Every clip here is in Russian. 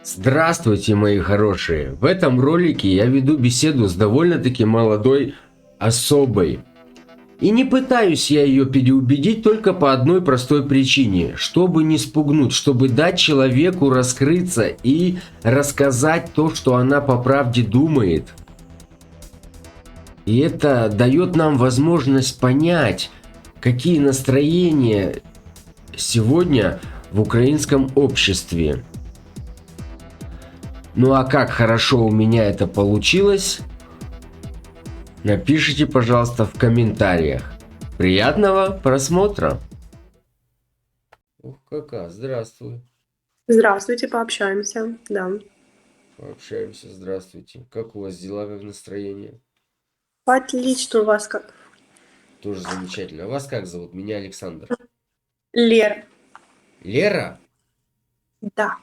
Здравствуйте, мои хорошие! В этом ролике я веду беседу с довольно-таки молодой особой. И не пытаюсь я ее переубедить только по одной простой причине. Чтобы не спугнуть, чтобы дать человеку раскрыться и рассказать то, что она по правде думает. И это дает нам возможность понять, какие настроения сегодня в украинском обществе. Ну а как хорошо у меня это получилось, напишите, пожалуйста, в комментариях. Приятного просмотра! Ух, кака, здравствуй. Здравствуйте, пообщаемся. Да. Пообщаемся, здравствуйте. Как у вас дела, как настроение? Отлично, у вас как? Тоже замечательно. А вас как зовут? Меня Александр. Лера. Лера? Да.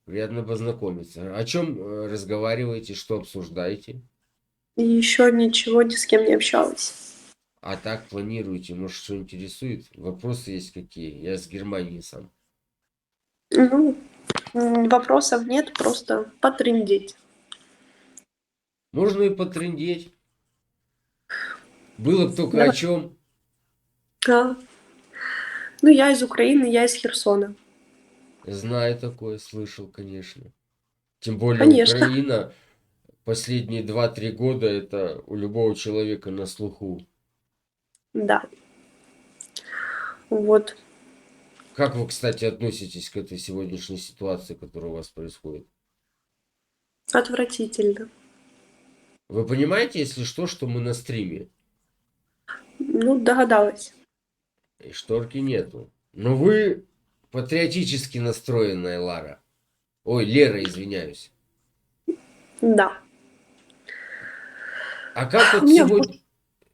Приятно познакомиться. О чем разговариваете, что обсуждаете? И еще ничего ни с кем не общалась. А так планируете? Может, что интересует? Вопросы есть какие? Я с Германии сам. Ну, вопросов нет, просто потрындеть. Можно и потрындеть. Было бы только о Давай. чем. Да. Ну, я из Украины, я из Херсона. Знаю такое, слышал, конечно. Тем более Конечно. Украина последние 2-3 года это у любого человека на слуху. Да. Вот. Как вы, кстати, относитесь к этой сегодняшней ситуации, которая у вас происходит? Отвратительно. Вы понимаете, если что мы на стриме? Ну, догадалась. И шторки нету. Но вы патриотически настроенная, Лара. Ой, Лера, извиняюсь. Да. А как У вот меня муж. сегодня...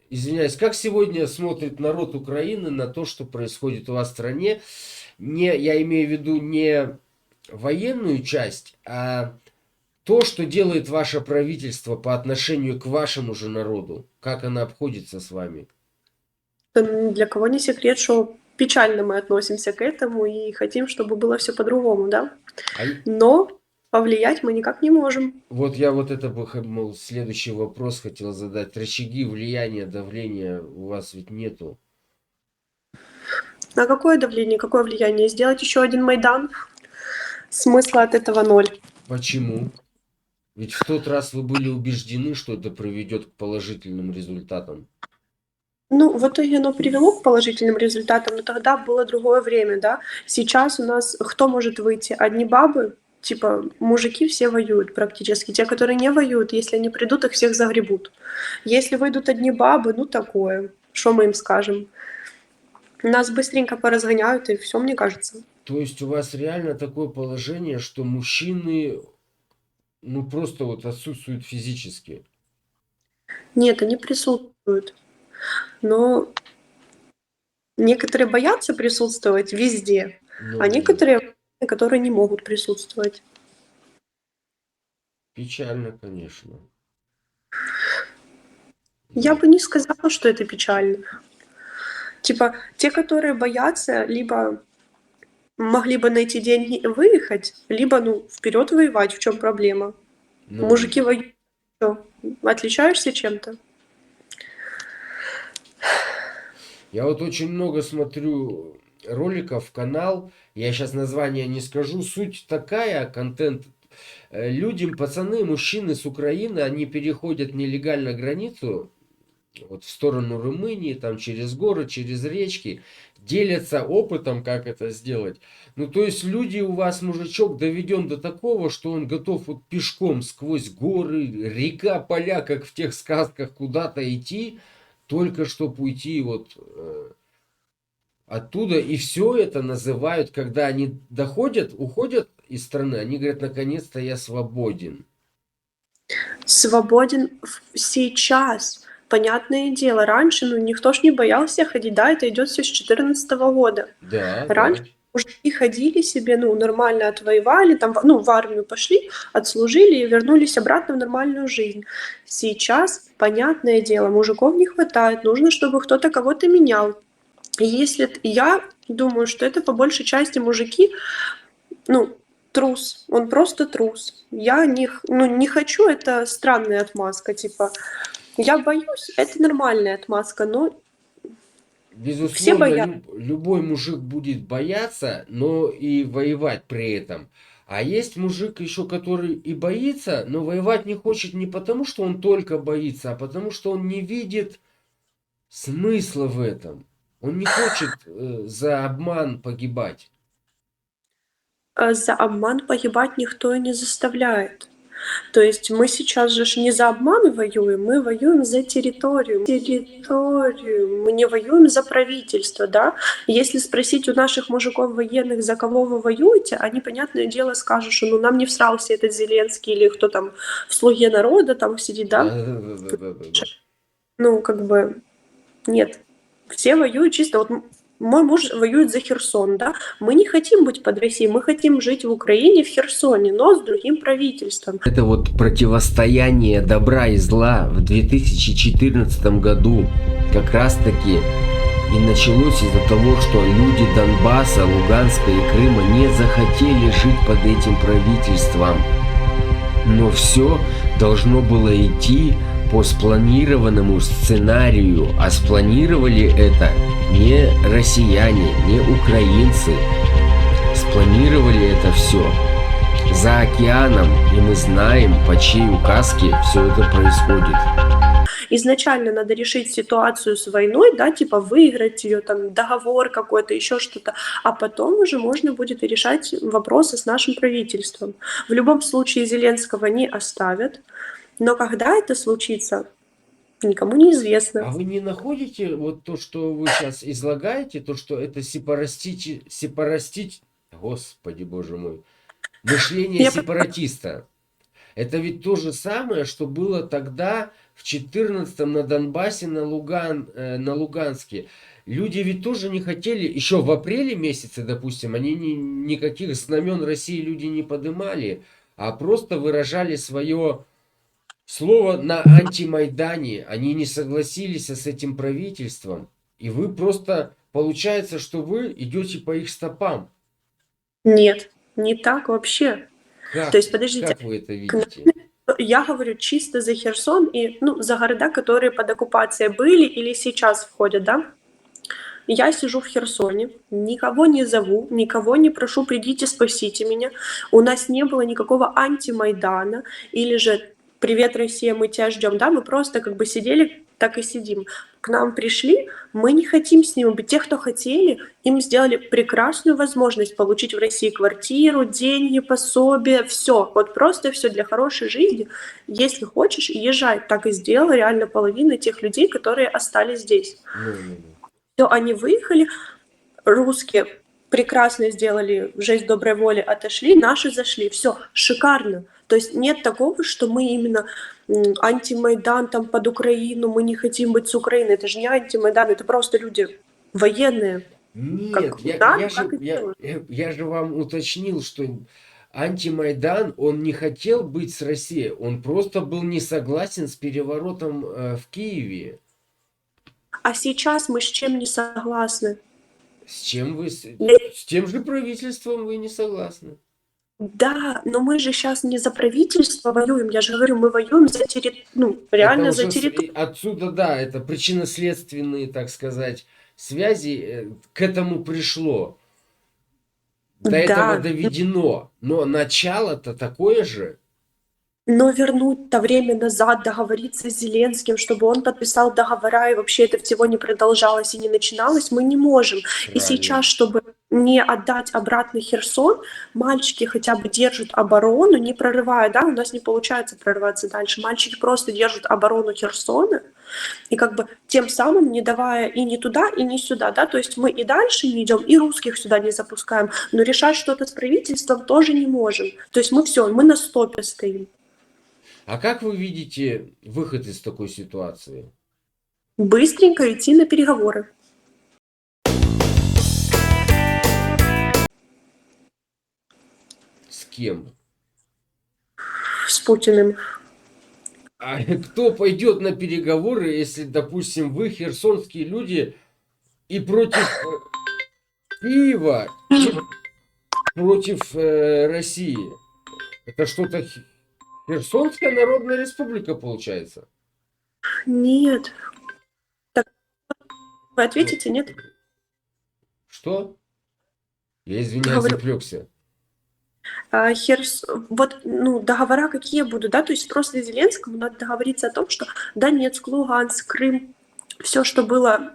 Извиняюсь, как сегодня смотрит народ Украины на то, что происходит у вас в стране? Не, я имею в виду не военную часть, а то, что делает ваше правительство по отношению к вашему же народу. Как она обходится с вами? Для кого не секрет, что печально мы относимся к этому и хотим, чтобы было все по-другому, да? А Но повлиять мы никак не можем. вот я вот это бы, мол, следующий вопрос хотел задать. Рычаги влияния, давления у вас ведь нету. На какое давление, какое влияние? Сделать еще один Майдан? Смысла от этого ноль. Почему? Ведь в тот раз вы были убеждены, что это приведет к положительным результатам. Ну, в итоге оно привело к положительным результатам, но тогда было другое время, да. Сейчас у нас кто может выйти? Одни бабы, типа мужики все воюют практически. Те, которые не воюют, если они придут, их всех загребут. Если выйдут одни бабы, ну такое. Что мы им скажем? Нас быстренько поразгоняют, и все, мне кажется. То есть у вас реально такое положение, что мужчины, ну просто вот отсутствуют физически. Нет, они присутствуют. Но некоторые боятся присутствовать везде, а Ну, некоторые, которые не могут присутствовать. печально, конечно. Я Ну, бы не сказала, что это печально. Типа, те, которые боятся, либо могли бы найти деньги и выехать, либо, ну, вперед воевать, в чем проблема. ну, Мужики воюют, что, отличаешься чем-то? я вот очень много смотрю роликов, канал. Я сейчас название не скажу. Суть такая, контент. Людям, пацаны, мужчины с Украины, они переходят нелегально границу, вот в сторону Румынии, там через горы, через речки, делятся опытом, как это сделать. Ну, то есть люди у вас, мужичок, доведен до такого, что он готов вот пешком сквозь горы, река, поля, как в тех сказках, куда-то идти, только чтобы уйти вот оттуда. И все это называют, когда они доходят, уходят из страны, они говорят, наконец-то я свободен. Свободен сейчас. Понятное дело, раньше, ну, никто ж не боялся ходить, да, это идет все с 2014 года. Да, Раньше да. мужики ходили себе, ну, нормально отвоевали, там, ну, в армию пошли, отслужили и вернулись обратно в нормальную жизнь. Сейчас, понятное дело, мужиков не хватает, нужно, чтобы кто-то кого-то менял. И если я думаю, что это по большей части мужики, ну, трус, он просто трус. Я не хочу, это странная отмазка, типа, я боюсь, это нормальная отмазка, но все Безусловно, боятся. любой мужик будет бояться, но и воевать при этом. А есть мужик еще, который и боится, но воевать не хочет не потому, что он только боится, а потому, что он не видит смысла в этом. Он не хочет за обман погибать. За обман погибать никто и не заставляет. То есть мы сейчас же ж не за обман воюем, мы воюем за территорию. Территорию. Мы не воюем за правительство, да? Если спросить у наших мужиков военных, за кого вы воюете, они, понятное дело, скажут, что ну нам не всрался этот Зеленский или кто там в «Слуге народа» там сидит, да? Да. Ну, как бы нет. Все воюют чисто. Вот мой муж воюет за Херсон, да? Мы не хотим быть под Россией, мы хотим жить в Украине, в Херсоне, но с другим правительством. Это вот противостояние добра и зла в 2014 году как раз таки и началось из-за того, что люди Донбасса, Луганска и Крыма не захотели жить под этим правительством. Но все должно было идти по спланированному сценарию, а спланировали это не россияне, не украинцы. Спланировали это все за океаном, и мы знаем, по чьей указке все это происходит. Изначально надо решить ситуацию с войной, да, типа выиграть ее, там, договор какой-то, еще что-то, а потом уже можно будет и решать вопросы с нашим правительством. В любом случае Зеленского не оставят, но когда это случится, никому не известно. А вы не находите вот то, что вы сейчас излагаете, то, что это Господи, боже мой, мышление Я сепаратиста? Это ведь то же самое, что было тогда в 14-м на Донбассе, на Луганске. Люди ведь тоже не хотели, еще в апреле месяце, допустим, они никаких знамен России люди не подымали, а просто выражали свое слово на антимайдане. Они не согласились с этим правительством. И вы просто, получается, что вы идете по их стопам. Нет, не так вообще. То есть, подождите, Как вы это видите? я говорю чисто за Херсон и ну, за города, которые под оккупацией были или сейчас входят, да? Я сижу в Херсоне, никого не зову, никого не прошу, придите, спасите меня. У нас не было никакого антимайдана или же «Привет, Россия, мы тебя ждем», да? Мы просто как бы сидели, так и сидим. К нам пришли, мы не хотим с ними быть. Те, кто хотели, им сделали прекрасную возможность получить в России квартиру, деньги, пособие, все. Вот просто все для хорошей жизни. Если хочешь, езжай. Так и сделала реально половина тех людей, которые остались здесь. Ну. Все, они выехали, русские прекрасно сделали жесть доброй воли, отошли, наши зашли. Все, шикарно. То есть нет такого, что мы именно антимайдан там под Украину, мы не хотим быть с Украиной. Это же не антимайдан, это просто люди военные. Нет, Как надо, я же, так и делают. я же вам уточнил, что антимайдан, он не хотел быть с Россией, он просто был не согласен с переворотом в Киеве. А сейчас мы с чем не согласны? С чем вы, Я- с тем же правительством вы не согласны. Да, но мы же сейчас не за правительство воюем. Я же говорю, мы воюем за ну, Это реально за уже территорию. отсюда, да, это причинно-следственные, так сказать, связи к этому пришло. До этого Да, доведено. Но начало-то такое же. но вернуть-то время назад, договориться с Зеленским, чтобы он подписал договора, и вообще это всего не продолжалось и не начиналось, мы не можем. И Правильно. сейчас, чтобы не отдать обратно Херсон, мальчики хотя бы держат оборону, не прорывая, да, у нас не получается прорываться дальше. Мальчики просто держат оборону Херсона, и как бы тем самым не давая и не туда, и не сюда, да, то есть мы и дальше не идем, и русских сюда не запускаем, но решать что-то с правительством тоже не можем. То есть мы все, мы на стопе стоим. А как вы видите выход из такой ситуации? Быстренько идти на переговоры С кем? с Путиным. А кто пойдет на переговоры, если, допустим, вы, херсонские люди, и против Киева против России. Это что-то Херсонская Народная Республика получается? Нет. Так вы Ну, ответите, нет? что? Я извиняюсь, Говорю, заплекся. вот, ну, договора какие будут, да, то есть просто Зеленскому надо договориться о том, что Донецк, Луганск, Крым, все, что было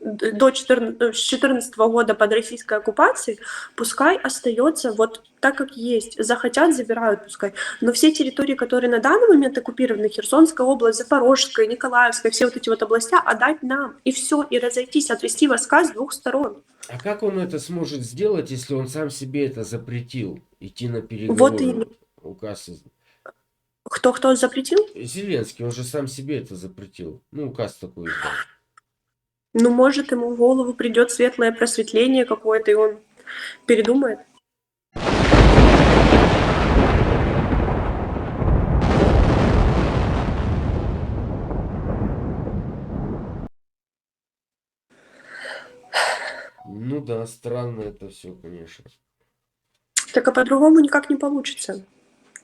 до 2014 года под российской оккупацией, пускай остается вот так, как есть. Захотят, забирают, пускай. Но все территории, которые на данный момент оккупированы, Херсонская область, Запорожская, Николаевская, все вот эти вот области, отдать нам. И все, и разойтись, отвести войска с двух сторон. А как он это сможет сделать, если он сам себе это запретил? Идти на Вот и переговоры. Указ кто запретил? Зеленский, он же сам себе это запретил. Ну, указ такой издал. Ну, может, ему в голову придет светлое просветление какое-то, и он передумает. Ну да, странно это все, конечно. Так а по-другому никак не получится.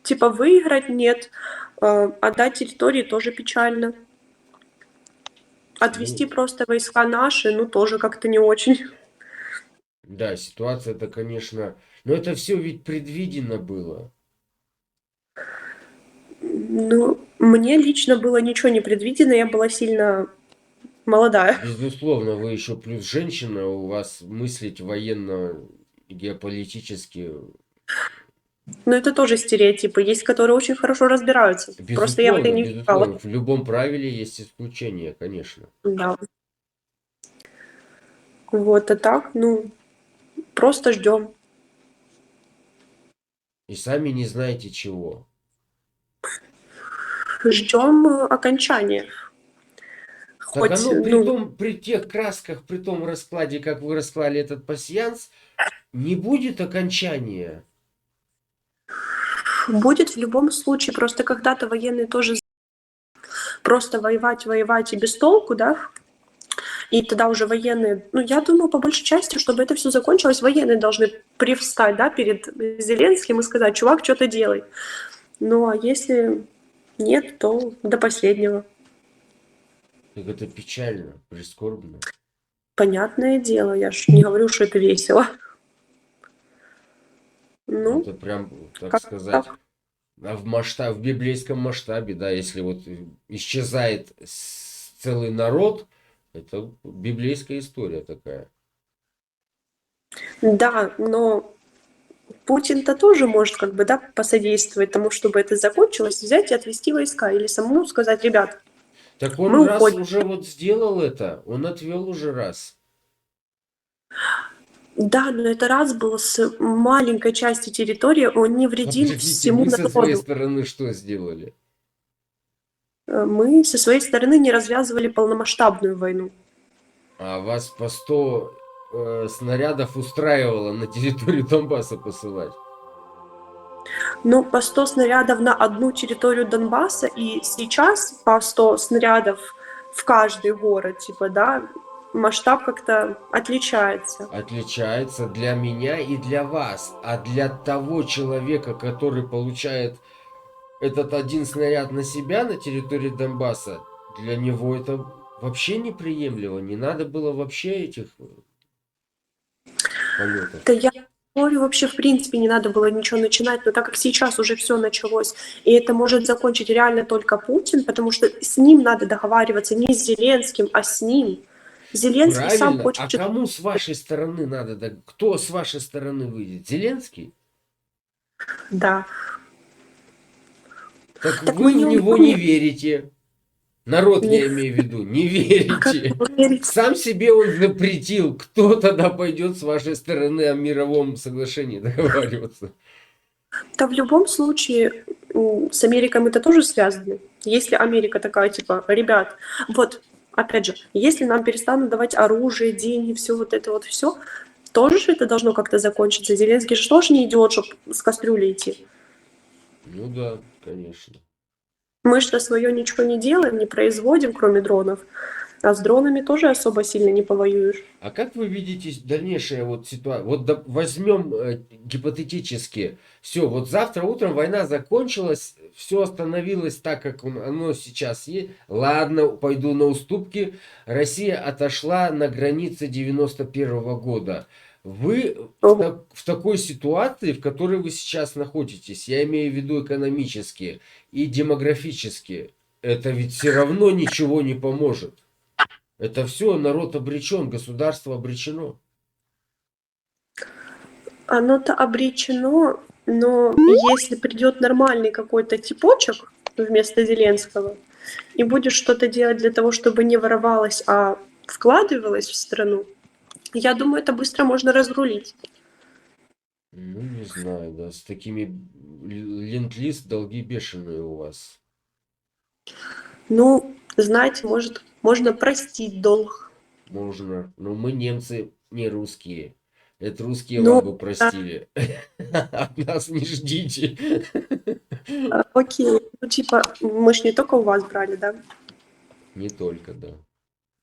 Типа выиграть нет, отдать территории тоже печально. Отвести Ну, просто войска наши, ну тоже как-то не очень. да, ситуация это, конечно... Но это все ведь предвидено было. Ну, мне лично было ничего не предвидено, я была сильно молодая. Безусловно, вы еще плюс женщина, у вас мыслить военно-геополитически. Но это тоже стереотипы. Есть, которые очень хорошо разбираются. Просто я в это Безусловно, не вникала. безусловно. В любом правиле есть исключение, конечно. Да. Вот, а так, ну, просто ждем. И сами не знаете чего. Ждем окончания. Так Хоть, оно при ну, том, при тех красках, при том раскладе, как вы расклали этот пасьянс, не будет окончания. будет в любом случае. Просто когда-то военные тоже просто воевать, воевать и без толку, да, и тогда уже военные, ну, я думаю, по большей части, чтобы это все закончилось, военные должны привстать, да, перед Зеленским и сказать: чувак, что ты делай. Ну, а если нет, то до последнего. Так это печально, прискорбно. Понятное дело, я ж не говорю, что это весело. Ну, Это прям, так как сказать, так. а в библейском масштабе, да, если вот исчезает целый народ, это библейская история такая. Да, но Путин-то тоже может как бы, да, посодействовать тому, чтобы это закончилось, взять и отвести войска или самому сказать: ребят, Так он мы раз уходим. уже вот сделал это, он отвел уже раз. Да, но это раз был с маленькой части территории, он не А вредил подождите, всему вы со своей народу. стороны что сделали? Мы со своей стороны не развязывали полномасштабную войну. А вас по 100 снарядов устраивало на территорию Донбасса посылать? Ну, по 100 снарядов на одну территорию Донбасса, и сейчас по 100 снарядов в каждый город, типа, да, масштаб как-то отличается. Отличается для меня и для вас. А для того человека, который получает этот один снаряд на себя на территории Донбасса, для него это вообще неприемлемо. Не надо было вообще этих полетов. Да я говорю, вообще в принципе не надо было ничего начинать, но так как сейчас уже все началось, и это может закончить реально только Путин, потому что с ним надо договариваться не с Зеленским, а с ним. Зеленский сам Правильно. А хочет... кому с вашей стороны надо? Кто с вашей стороны выйдет? Зеленский? Да. Так Так мы вы в не него умрем. не верите. Народ, Не, я имею в виду, не а как верите. верить? Сам себе он запретил. Кто тогда пойдет с вашей стороны о мировом соглашении договариваться? Да в любом случае с Америкой мы-то тоже связаны. Если Америка такая, типа, ребят, вот, опять же, если нам перестанут давать оружие, деньги, все вот это вот все, тоже же это должно как-то закончиться. Зеленский же тоже не идиот, чтобы с кастрюлей идти. Ну да, конечно. Мы что свое ничего не делаем, не производим, кроме дронов. А с дронами тоже особо сильно не повоюешь. А как вы видите дальнейшая вот ситуация? Вот возьмем гипотетически, все, вот завтра утром война закончилась, все остановилось так, как оно сейчас есть. Ладно, пойду на уступки. Россия отошла на границе 91 года. Вы Ого. в такой ситуации, в которой вы сейчас находитесь, я имею в виду экономически и демографически, это ведь все равно ничего не поможет. Это все, народ обречен, государство обречено. Оно-то обречено, но если придет нормальный какой-то типочек вместо Зеленского и будет что-то делать для того, чтобы не воровалось, а вкладывалось в страну, я думаю, это быстро можно разрулить. Ну, не знаю, да, с такими ленд-лиз долги бешеные у вас. Ну, знаете, может, можно простить долг. Можно. Но мы немцы не русские. Это русские Ну, вам бы простили. От нас не ждите. окей. Ну, типа, мы ж не только у вас брали, да? Не только, да.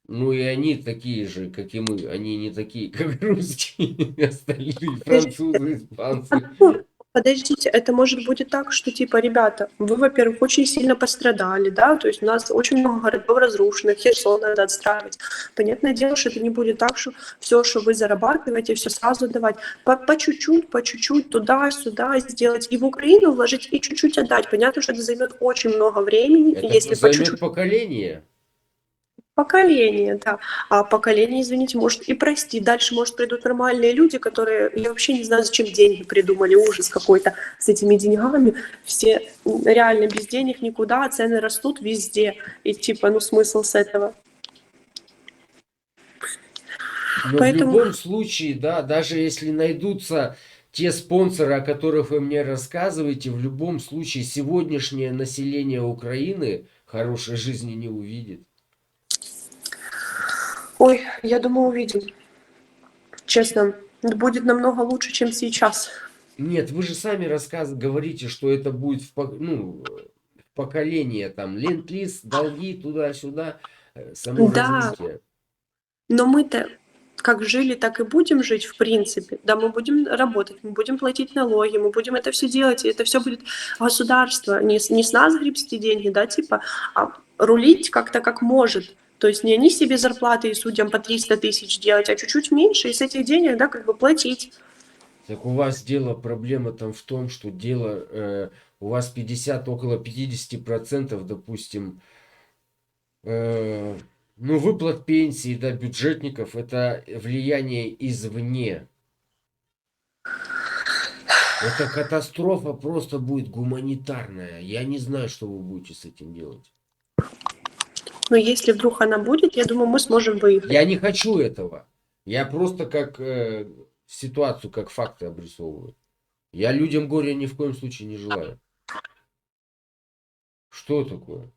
Ну и они такие же, как и мы. Они не такие, как русские. Остальные Подождите, французы, испанцы. ну, подождите, это может быть и так, что, типа, ребята, вы, во-первых, очень сильно пострадали, да, то есть у нас очень много городов разрушенных, Херсон надо отстраивать. Понятное дело, что это не будет так, что все, что вы зарабатываете, все сразу давать. По чуть-чуть, туда-сюда сделать, и в Украину вложить, и чуть-чуть отдать. Понятно, что это займет очень много времени, и Это если по займет чуть-чуть. поколение. Поколение, да. А поколение, извините, может и простить. Дальше, может, придут нормальные люди, которые, я вообще не знаю, зачем деньги придумали, ужас какой-то с этими деньгами. Все реально без денег никуда, цены растут везде. И типа, ну смысл с этого? Но в Поэтому, любом случае, да, даже если найдутся те спонсоры, о которых вы мне рассказываете, в любом случае сегодняшнее население Украины хорошей жизни не увидит. ой, я думаю, увидим. Честно, будет намного лучше, чем сейчас. Нет, вы же сами говорите, что это будет ну, в поколение, там, ленд-лиз, долги, туда-сюда, само Да, развитие. но мы-то как жили, так и будем жить, в принципе. Да, мы будем работать, мы будем платить налоги, мы будем это все делать, и это все будет государство. Не с нас гребсти деньги, да, типа, а рулить как-то как может. То есть не они себе зарплаты и судьям по 300 тысяч делать, а чуть-чуть меньше, и с этих денег, да, как бы платить. Так у вас дело, проблема там в том, что дело, у вас 50, около 50%, допустим, Э, ну, выплат пенсии, да, бюджетников, это влияние извне. Это катастрофа просто будет гуманитарная. Я не знаю, что вы будете с этим делать. Но если вдруг она будет, я думаю, мы сможем выехать. Я не хочу этого. Я просто как ситуацию, как факты обрисовываю. Я людям горя ни в коем случае не желаю. Что такое?